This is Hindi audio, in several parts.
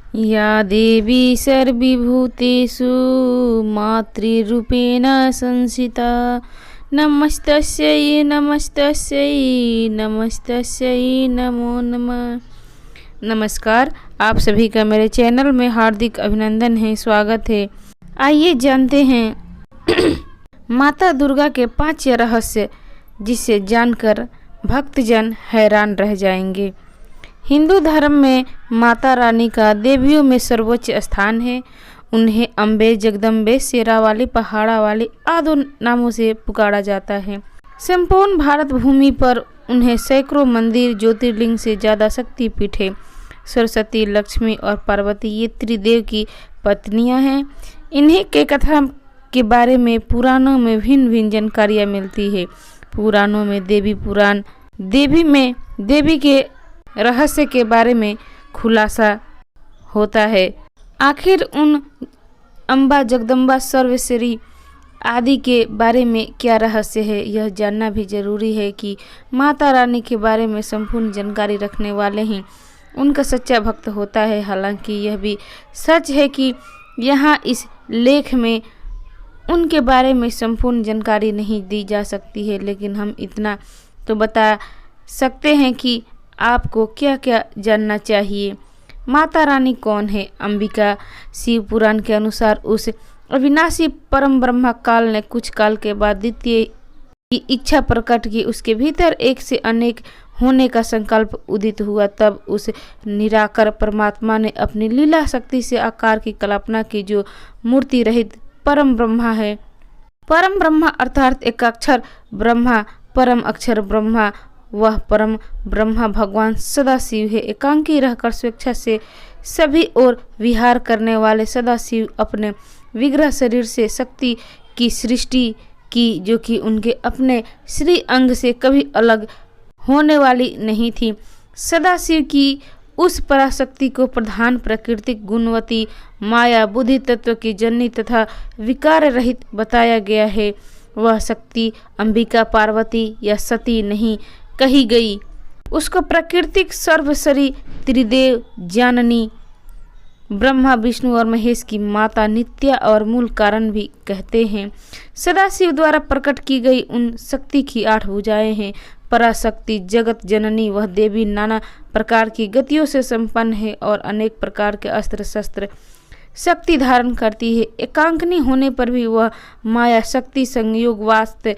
या देवी सर्वभूतेषु मातृरूपेण संस्थिता नमस्तस्यै नमस्तस्यै नमस्तस्यै नमो नमः। नमस्कार, आप सभी का मेरे चैनल में हार्दिक अभिनंदन है, स्वागत है। आइए जानते हैं माता दुर्गा के 5 रहस्य, जिसे जानकर भक्तजन हैरान रह जाएंगे। हिंदू धर्म में माता रानी का देवियों में सर्वोच्च स्थान है। उन्हें अम्बे, जगदम्बे, शेरावाली, पहाड़ा वाली आदि नामों से पुकारा जाता है। संपूर्ण भारत भूमि पर उन्हें सैकड़ों मंदिर, ज्योतिर्लिंग से ज़्यादा शक्तिपीठ है। सरस्वती, लक्ष्मी और पार्वती ये त्रिदेव की पत्नियां हैं। इन्हीं के कथा के बारे में पुराणों में भिन्न भिन्न जानकारियाँ मिलती है। पुराणों में देवी पुराण देवी के रहस्य के बारे में खुलासा होता है। आखिर उन अम्बा, जगदम्बा, सर्वश्री आदि के बारे में क्या रहस्य है, यह जानना भी जरूरी है कि माता रानी के बारे में संपूर्ण जानकारी रखने वाले ही उनका सच्चा भक्त होता है। हालांकि यह भी सच है कि यहाँ इस लेख में उनके बारे में संपूर्ण जानकारी नहीं दी जा सकती है, लेकिन हम इतना तो बता सकते हैं कि आपको क्या क्या जानना चाहिए। माता रानी कौन है? अंबिका शिव पुराण के अनुसार उस अविनाशी परम ब्रह्मा काल ने कुछ काल के बाद द्वितीय की इच्छा प्रकट की। उसके भीतर एक से अनेक होने का संकल्प उदित हुआ। तब उस निराकार परमात्मा ने अपनी लीला शक्ति से आकार की कल्पना की, जो मूर्ति रहित परम ब्रह्मा है। परम ब्रह्मा अर्थात एकाक्षर ब्रह्मा, परम अक्षर ब्रह्मा, वह परम ब्रह्मा भगवान सदाशिव है। एकांकी रहकर स्वेच्छा से सभी ओर विहार करने वाले सदाशिव अपने विग्रह शरीर से शक्ति की सृष्टि की, जो कि उनके अपने श्री अंग से कभी अलग होने वाली नहीं थी। सदाशिव की उस पराशक्ति को प्रधान प्राकृतिक गुणवती माया बुद्धि तत्व की जननी तथा विकार रहित बताया गया है। वह शक्ति अंबिका, पार्वती या सती नहीं कही गई। उसको प्राकृतिक सर्वश्री त्रिदेव जाननी, ब्रह्मा, विष्णु और महेश की माता, नित्या और मूल कारण भी कहते हैं। सदाशिव द्वारा प्रकट की गई उन शक्ति की 8 भुजाएं हैं। पराशक्ति जगत जननी, वह देवी नाना प्रकार की गतियों से संपन्न है और अनेक प्रकार के अस्त्र शस्त्र शक्ति धारण करती है। एकांकनी होने पर भी वह माया शक्ति संयोग वास्ते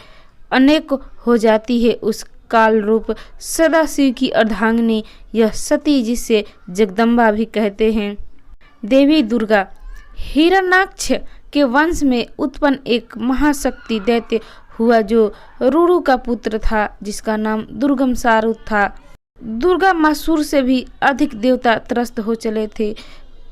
अनेक हो जाती है। उस काल रूप सदाशिव की अर्धांगिनी यह सती, जिसे जगदम्बा भी कहते हैं। देवी दुर्गा हिरण्याक्ष के वंश में उत्पन्न एक महाशक्ति दैत्य हुआ, जो रुरु का पुत्र था, जिसका नाम दुर्गम सारू था। दुर्गा मासुर से भी अधिक देवता त्रस्त हो चले थे।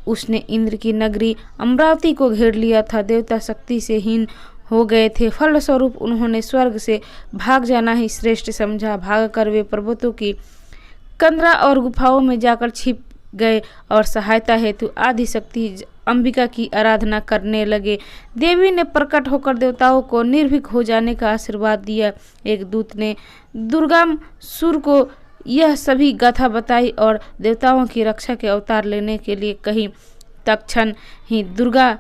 उसने इंद्र की नगरी अमरावती को घेर लिया था। देवता शक्ति से हीन हो गए थे। फलस्वरूप उन्होंने स्वर्ग से भाग जाना ही श्रेष्ठ समझा। भागकर वे पर्वतों की कंदरा और गुफाओं में जाकर छिप गए और सहायता हेतु आदि शक्ति अंबिका की आराधना करने लगे। देवी ने प्रकट होकर देवताओं को निर्भीक हो जाने का आशीर्वाद दिया। एक दूत ने दुर्गासुर को यह सभी गाथा बताई और देवताओं की रक्षा के अवतार लेने के लिए कही। तत्क्षण ही दुर्गा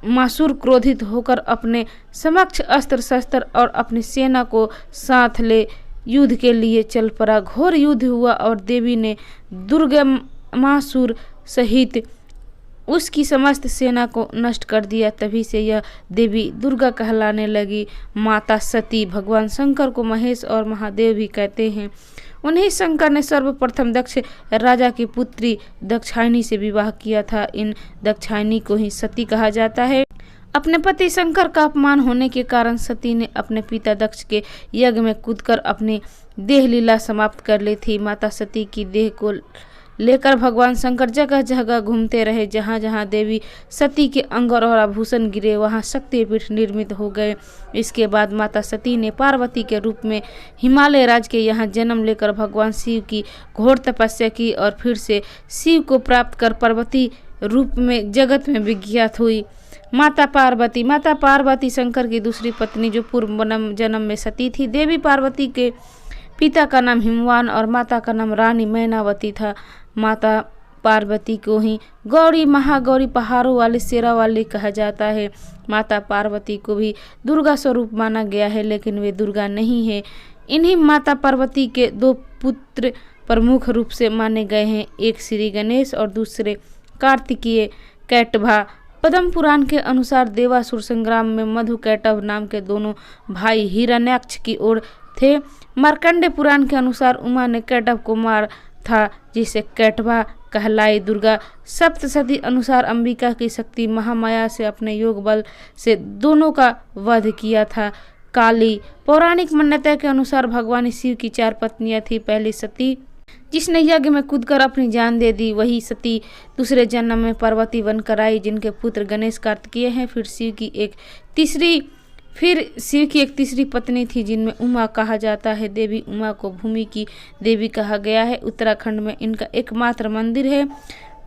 मासुर क्रोधित होकर अपने समक्ष अस्त्र शस्त्र और अपनी सेना को साथ ले युद्ध के लिए चल पड़ा। घोर युद्ध हुआ और देवी ने दुर्गमासुर सहित उसकी समस्त सेना को नष्ट कर दिया। तभी से यह देवी दुर्गा कहलाने लगी। माता सती भगवान शंकर को महेश और महादेव भी कहते हैं। उन्हीं शंकर ने सर्वप्रथम दक्ष राजा की पुत्री दाक्षायणी से विवाह किया था। इन दाक्षायणी को ही सती कहा जाता है। अपने पति शंकर का अपमान होने के कारण सती ने अपने पिता दक्ष के यज्ञ में कूदकर अपनी देह लीला समाप्त कर ली थी। माता सती की देह को लेकर भगवान शंकर जगह जगह घूमते रहे। जहाँ जहाँ देवी सती के अंग और आभूषण गिरे, वहाँ शक्तिपीठ निर्मित हो गए। इसके बाद माता सती ने पार्वती के रूप में हिमालय राज के यहाँ जन्म लेकर भगवान शिव की घोर तपस्या की और फिर से शिव को प्राप्त कर पार्वती रूप में जगत में विख्यात हुई। माता पार्वती शंकर की दूसरी पत्नी, जो पूर्व जन्म में सती थी। देवी पार्वती के पिता का नाम हिमवान और माता का नाम रानी मैनावती था। माता पार्वती को ही गौरी, महागौरी, पहाड़ों वाली, शेरा वाली कहा जाता है। माता पार्वती को भी दुर्गा स्वरूप माना गया है, लेकिन वे दुर्गा नहीं है। इन्हीं माता पार्वती के दो पुत्र प्रमुख रूप से माने गए हैं, एक श्री गणेश और दूसरे कार्तिकेय कैटभा। पद्म पुराण के अनुसार देवासुर संग्राम में मधु कैटभ नाम के दोनों भाई हिरण्याक्ष की ओर थे। मार्कंडे पुराण के अनुसार उमा ने कैटभ को मार था, जिसे कैटभा कहलाई। दुर्गा सप्तशती अनुसार अंबिका की शक्ति महामाया से अपने योग बल से दोनों का वध किया था। काली, पौराणिक मान्यता के अनुसार भगवान शिव की 4 पत्नियां थी। पहली सती, जिसने यज्ञ में कूदकर अपनी जान दे दी, वही सती दूसरे जन्म में पार्वती बनकर आई, जिनके पुत्र गणेश, कार्तिकेय हैं। फिर शिव की एक तीसरी पत्नी थी, जिनमें उमा कहा जाता है। देवी उमा को भूमि की देवी कहा गया है। उत्तराखंड में इनका एकमात्र मंदिर है।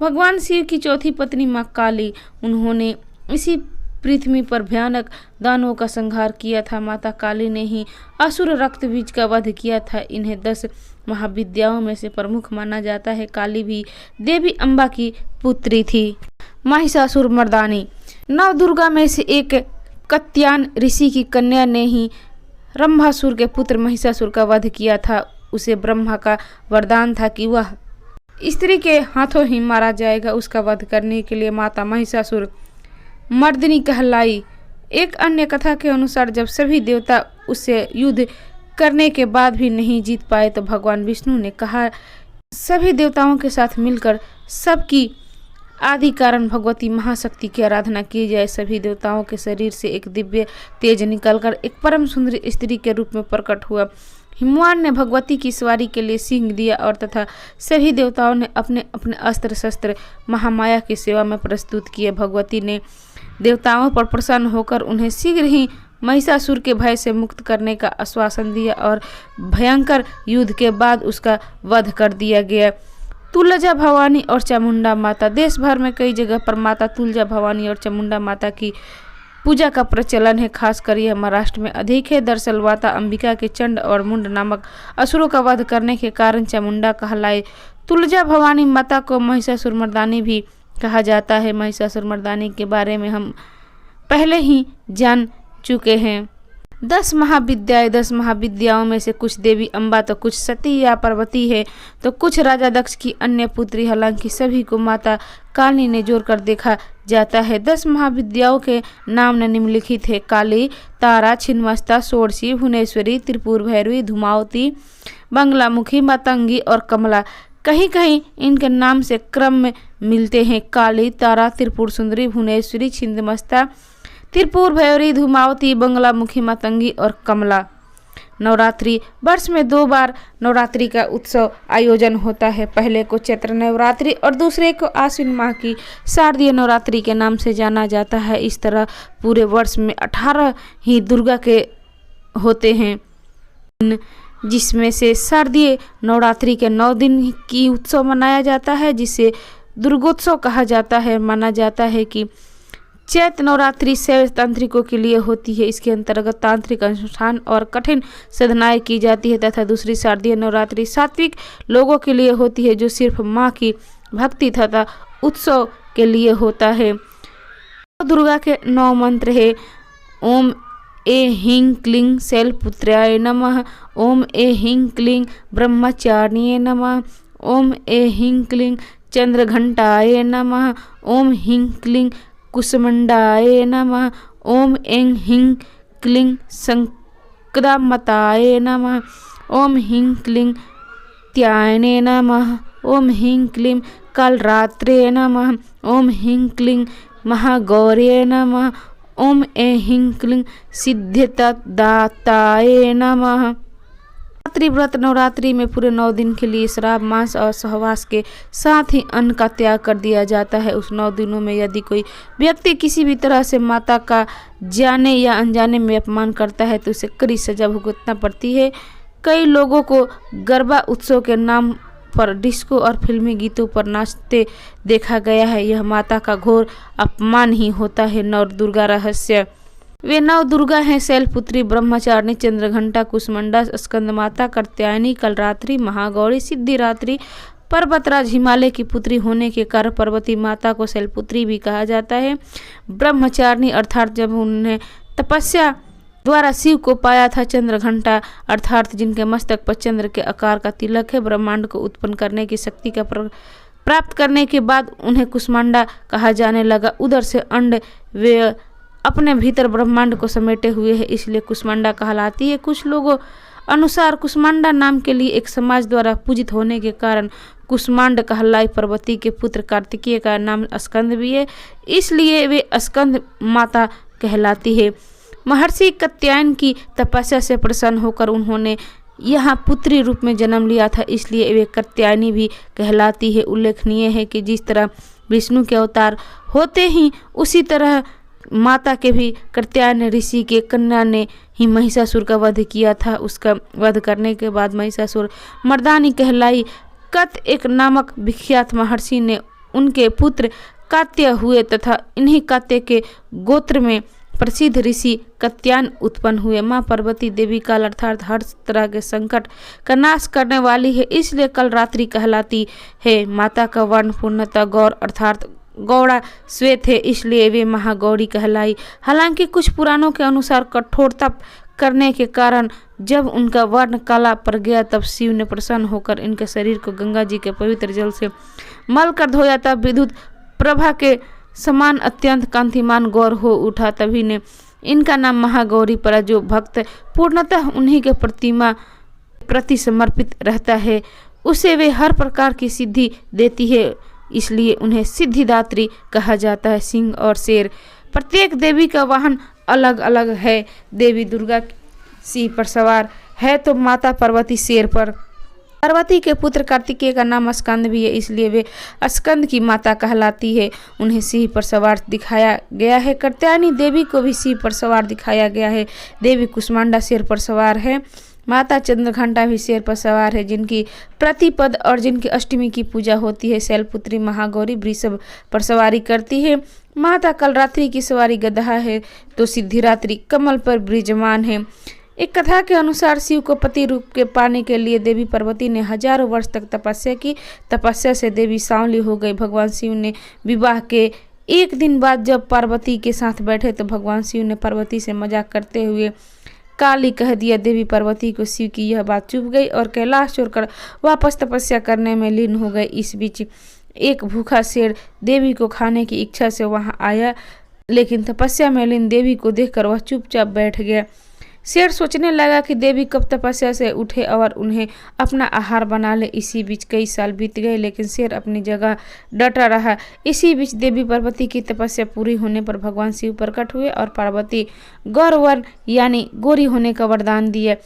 भगवान शिव की चौथी पत्नी माँ काली, उन्होंने इसी पृथ्वी पर भयानक दानवों का संहार किया था। माता काली ने ही असुर रक्त बीज का वध किया था। इन्हें 10 महाविद्याओं में से प्रमुख माना जाता है। काली भी देवी अम्बा की पुत्री थी। महिषासुर मर्दानी, 9 दुर्गा में से एक कत्यायन ऋषि की कन्या ने ही रंभासुर के पुत्र महिषासुर का वध किया था। उसे ब्रह्मा का वरदान था कि वह स्त्री के हाथों ही मारा जाएगा। उसका वध करने के लिए माता महिषासुर मर्दिनी कहलाई। एक अन्य कथा के अनुसार जब सभी देवता उससे युद्ध करने के बाद भी नहीं जीत पाए, तो भगवान विष्णु ने कहा सभी देवताओं के साथ मिलकर सबकी आदि कारण भगवती महाशक्ति की आराधना की जाए। सभी देवताओं के शरीर से एक दिव्य तेज निकलकर एक परम सुंदरी स्त्री के रूप में प्रकट हुआ। हिमवान ने भगवती की सवारी के लिए सिंह दिया और तथा सभी देवताओं ने अपने अपने अस्त्र शस्त्र महामाया की सेवा में प्रस्तुत किए। भगवती ने देवताओं पर प्रसन्न होकर उन्हें शीघ्र ही महिषासुर के भय से मुक्त करने का आश्वासन दिया और भयंकर युद्ध के बाद उसका वध कर दिया गया। तुलजा भवानी और चामुंडा माता, देश भर में कई जगह पर माता तुलजा भवानी और चामुंडा माता की पूजा का प्रचलन है। खासकर यह महाराष्ट्र में अधिक है। दरअसल माता अंबिका के चंड और मुंड नामक असुरों का वध करने के कारण चामुंडा कहलाए। तुलजा भवानी माता को महिषासुर मर्दानी भी कहा जाता है। महिषासुर मर्दानी के बारे में हम पहले ही जान चुके हैं। 10 महाविद्याओं में से कुछ देवी अम्बा तो कुछ सती या पार्वती है, तो कुछ राजा दक्ष की अन्य पुत्री। हालांकि सभी को माता काली ने जोड़कर देखा जाता है। 10 महाविद्याओं के नाम निम्नलिखित है: काली, तारा, छिन्नमस्ता, षोडशी, भुवनेश्वरी, त्रिपुर भैरवी, धूमावती, बंगलामुखी, मातंगी और कमला। कहीं कहीं इनके नाम से क्रम में मिलते हैं: काली, तारा, त्रिपुर सुंदरी, भुवनेश्वरी, छिन्नमस्ता, त्रिपुर भैरवी, धूमावती, बंगलामुखी, मातंगी और कमला। नवरात्रि, वर्ष में 2 बार नवरात्रि का उत्सव आयोजन होता है। पहले को चैत्र नवरात्रि और दूसरे को आश्विन माह की शारदीय नवरात्रि के नाम से जाना जाता है। इस तरह पूरे वर्ष में 18 ही दुर्गा के होते हैं, जिसमें से शारदीय नवरात्रि के 9 दिन की उत्सव मनाया जाता है, जिसे दुर्गोत्सव कहा जाता है। माना जाता है कि चैत्र नवरात्रि शैव तांत्रिकों के लिए होती है। इसके अंतर्गत तांत्रिक अनुष्ठान और कठिन साधनाएं की जाती है, तथा दूसरी शारदीय नवरात्रि सात्विक लोगों के लिए होती है, जो सिर्फ माँ की भक्ति तथा उत्सव के लिए होता है। दुर्गा के 9 मंत्र है: ओम ए ह्रीं क्लीं शैलपुत्र्याय नमः, ओम ए ह्रीं क्लीं ब्रह्मचारिण्ये नमः, ओम ए ह्रीं क्लीं चंद्रघंटाय नमः, ओम ह्रीं क्लीं कुसुमंडाय नमः, ओम ऐं ह्रीं क्लीं संक्रामताय नमः, ओम ह्रीं क्लीं त्यायने नमः, ओम ह्रीं क्लीं कालरात्रे नमः, ओम ह्रीं क्लीं महागौर्ये नमः, ओम ऐं ह्रीं क्लीं सिद्धिदाताय नमः। नवरात्रि व्रत, नवरात्रि में पूरे 9 दिन के लिए शराब, मांस और सहवास के साथ ही अन्न का त्याग कर दिया जाता है। उस 9 दिनों में यदि कोई व्यक्ति किसी भी तरह से माता का जाने या अनजाने में अपमान करता है, तो उसे कड़ी सजा भुगतना पड़ती है। कई लोगों को गरबा उत्सव के नाम पर डिस्को और फिल्मी गीतों पर नाचते देखा गया है। यह माता का घोर अपमान ही होता है। 9 दुर्गा रहस्य, वे 9 दुर्गा हैं: शैलपुत्री, ब्रह्मचारिणी, चंद्रघंटा, कुसुमंडा, स्कंदमाता, कात्यायनी, कलरात्रि, महागौरी, सिद्धिदात्री पर्वतराज हिमालय की पुत्री होने के कारण पार्वती माता को शैलपुत्री भी कहा जाता है। ब्रह्मचारिणी अर्थात जब उन्होंने तपस्या द्वारा शिव को पाया था। चंद्रघंटा अर्थात जिनके मस्तक पर चंद्र के आकार का तिलक है। ब्रह्मांड को उत्पन्न करने की शक्ति का प्राप्त करने के बाद उन्हें कुष्मांडा कहा जाने लगा। उधर से अंड वे अपने भीतर ब्रह्मांड को समेटे हुए है, इसलिए कुष्मांडा कहलाती है। कुछ लोगों अनुसार कुष्मांडा नाम के लिए एक समाज द्वारा पूजित होने के कारण कुष्मांड कहलाई। पार्वती के पुत्र कार्तिकेय का नाम स्कंद भी है, इसलिए वे स्कंद माता कहलाती है। महर्षि कात्यायन की तपस्या से प्रसन्न होकर उन्होंने यहाँ पुत्री रूप में जन्म लिया था, इसलिए वे कात्यायनी भी कहलाती है। उल्लेखनीय है कि जिस तरह विष्णु के अवतार होते ही उसी तरह माता के भी कात्यायन ऋषि के कन्या ने ही महिषासुर का वध किया था। उसका वध करने के बाद महिषासुर मर्दानी कहलाई। कत एक नामक विख्यात महर्षि ने उनके पुत्र कात्य हुए तथा इन्हीं कात्य के गोत्र में प्रसिद्ध ऋषि कात्यायन उत्पन्न हुए। माँ पार्वती देवी काल अर्थात हर तरह के संकट का नाश करने वाली है, इसलिए कल रात्रि कहलाती है। माता का वर्ण पूर्णतः गौर अर्थात गौड़ा श्वेत है, इसलिए वे महागौरी कहलाई। हालांकि कुछ पुराणों के अनुसार कठोर तप करने के कारण जब उनका वर्ण काला पड़ गया तब शिव ने प्रसन्न होकर इनके शरीर को गंगा जी के पवित्र जल से मल कर धोया। तब विद्युत प्रभा के समान अत्यंत कांतिमान गौर हो उठा, तभी ने इनका नाम महागौरी पड़ा। जो भक्त पूर्णतः उन्हीं के प्रतिमा प्रति समर्पित रहता है उसे वे हर प्रकार की सिद्धि देती है, इसलिए उन्हें सिद्धिदात्री कहा जाता है। सिंह और शेर प्रत्येक देवी का वाहन अलग अलग है। देवी दुर्गा सिंह पर सवार है तो माता पार्वती शेर पर। पार्वती के पुत्र कार्तिकेय का नाम स्कंद भी है, इसलिए वे स्कंद की माता कहलाती है। उन्हें सिंह पर सवार दिखाया गया है। कात्यायनी देवी को भी सिंह पर सवार दिखाया गया है। देवी कुष्मांडा शेर पर सवार है। माता चंद्रघंटा भी शेर पर सवार है, जिनकी प्रतिपद और जिनकी अष्टमी की पूजा होती है। शैलपुत्री महागौरी वृषभ पर सवारी करती है। माता कलरात्रि की सवारी गधा है तो सिद्धिरात्रि कमल पर विराजमान है। एक कथा के अनुसार शिव को पति रूप के पाने के लिए देवी पार्वती ने हजारों वर्ष तक तपस्या की। तपस्या से देवी सांवली हो गई। भगवान शिव ने विवाह के एक दिन बाद जब पार्वती के साथ बैठे तो भगवान शिव ने पार्वती से मजाक करते हुए काली कह दिया। देवी पार्वती को शिव की यह बात चुभ गई और कैलाश छोड़कर वापस तपस्या करने में लीन हो गए। इस बीच एक भूखा शेर देवी को खाने की इच्छा से वहां आया, लेकिन तपस्या में लीन देवी को देखकर वह चुपचाप बैठ गया। शेर सोचने लगा कि देवी कब तपस्या से उठे और उन्हें अपना आहार बना ले। इसी बीच कई साल बीत गए, लेकिन शेर अपनी जगह डटा रहा। इसी बीच देवी पार्वती की तपस्या पूरी होने पर भगवान शिव प्रकट हुए और पार्वती गौरवर्ण यानी गोरी होने का वरदान दिया।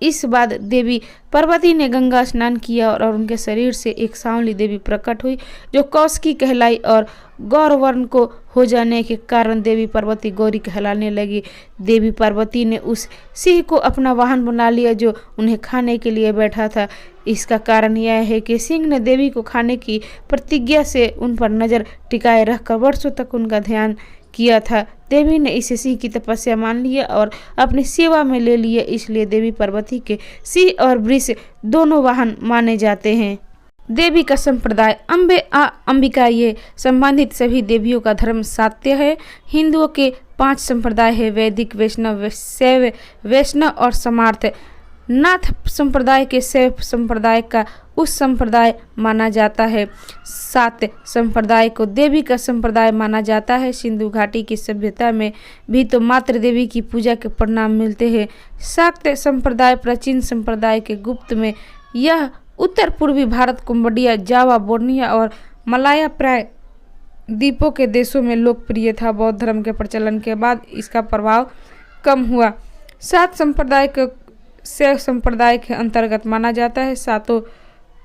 इस बाद देवी पार्वती ने गंगा स्नान किया और उनके शरीर से एक सांवली देवी प्रकट हुई जो कौशिकी कहलाई और गौरवर्ण को हो जाने के कारण देवी पार्वती गौरी कहलाने लगी। देवी पार्वती ने उस सिंह को अपना वाहन बना लिया जो उन्हें खाने के लिए बैठा था। इसका कारण यह है कि सिंह ने देवी को खाने की प्रतिज्ञा से उन पर नजर टिकाए रखकर वर्षों तक उनका ध्यान किया था। देवी ने इसे सिंह की तपस्या मान लिया और अपनी सेवा में ले लिया, इसलिए देवी पार्वती के सिंह और वृष दोनों वाहन माने जाते हैं। देवी का संप्रदाय अम्बे अंबिका ये संबंधित सभी देवियों का धर्म सात्य है। हिंदुओं के 5 संप्रदाय है: वैदिक, वैष्णव, शैव, वैष्णव और समार्थ। नाथ संप्रदाय के शैव संप्रदाय का उस संप्रदाय माना जाता है। 7 संप्रदाय को देवी का संप्रदाय माना जाता है। सिंधु घाटी की सभ्यता में भी तो मातृ देवी की पूजा के परिणाम मिलते हैं। शाक्त संप्रदाय प्राचीन संप्रदाय के गुप्त में यह उत्तर पूर्वी भारत, कंबोडिया, जावा, बोर्निया और मलाया प्राय द्वीपों के देशों में लोकप्रिय था। बौद्ध धर्म के प्रचलन के बाद इसका प्रभाव कम हुआ। 7 संप्रदाय को शैव संप्रदाय के अंतर्गत माना जाता है। सातों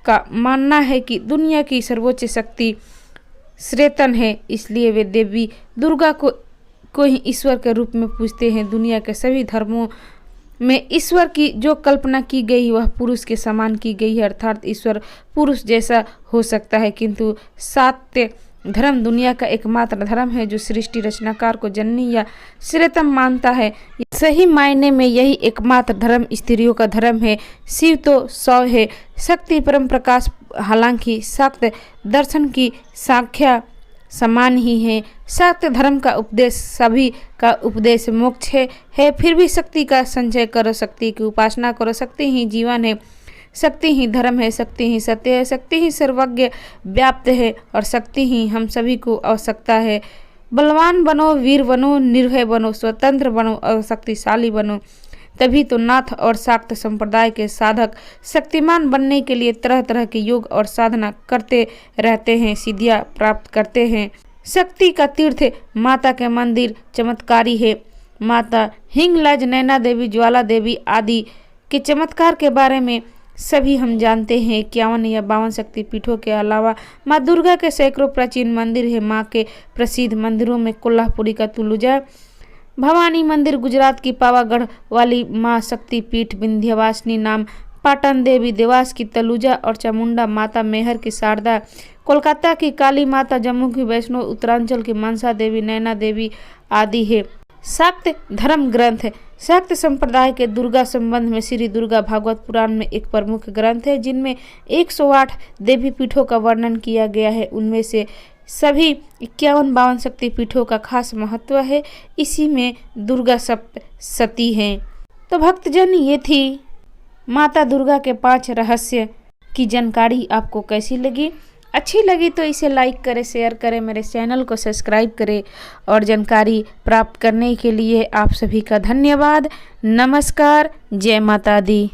का मानना है कि दुनिया की सर्वोच्च शक्ति श्रेतन है, इसलिए वे देवी दुर्गा को ही ईश्वर के रूप में पूजते हैं। दुनिया के सभी धर्मों में ईश्वर की जो कल्पना की गई वह पुरुष के समान की गई है, अर्थात ईश्वर पुरुष जैसा हो सकता है, किंतु शाक्त धर्म दुनिया का एकमात्र धर्म है जो सृष्टि रचनाकार को जननी या श्रेयतम मानता है। सही मायने में यही एकमात्र धर्म स्त्रियों का धर्म है। शिव तो 100 है, शक्ति परम प्रकाश, हालांकि शाक्त दर्शन की संख्या समान ही है। शाक्त धर्म का उपदेश सभी का उपदेश मोक्ष है। फिर भी शक्ति का संचय करो, शक्ति की उपासना करो। शक्ति ही जीवन है, शक्ति ही धर्म है, शक्ति ही सत्य है, शक्ति ही सर्वज्ञ व्याप्त है और शक्ति ही हम सभी को आवश्यकता है। बलवान बनो, वीर बनो, निर्भय बनो, स्वतंत्र बनो और शक्तिशाली बनो। तभी तो नाथ और शाक्त संप्रदाय के साधक शक्तिमान बनने के लिए तरह तरह के योग और साधना करते रहते हैं, सिद्धियां प्राप्त करते हैं। शक्ति का तीर्थ माता के मंदिर चमत्कारी है। माता हिंगलाज, नैना देवी, ज्वाला देवी आदि के चमत्कार के बारे में सभी हम जानते हैं। 51 या 52 शक्ति पीठों के अलावा माँ दुर्गा के सैकड़ों प्राचीन मंदिर है। माँ के प्रसिद्ध मंदिरों में कोल्हापुरी का तुलुजा भवानी मंदिर, गुजरात की पावागढ़ वाली माँ शक्ति पीठ, विंध्यवासिनी नाम पाटन देवी, देवास की तलुजा और चामुंडा माता, मेहर की शारदा, कोलकाता की काली माता, जम्मू की वैष्णो, उत्तरांचल की मनसा देवी, नैना देवी आदि है। शाक्त धर्म ग्रंथ है। शाक्त संप्रदाय के दुर्गा संबंध में श्री दुर्गा भागवत पुराण में एक प्रमुख ग्रंथ है, जिनमें 108 देवी पीठों का वर्णन किया गया है। उनमें से सभी 51-52 शक्ति पीठों का खास महत्व है। इसी में दुर्गा सप्तशती हैं। तो भक्तजन, ये थी माता दुर्गा के 5 रहस्य की जानकारी। आपको कैसी लगी? अच्छी लगी तो इसे लाइक करें, शेयर करें, मेरे चैनल को सब्सक्राइब करें और जानकारी प्राप्त करने के लिए आप सभी का धन्यवाद। नमस्कार, जय माता दी।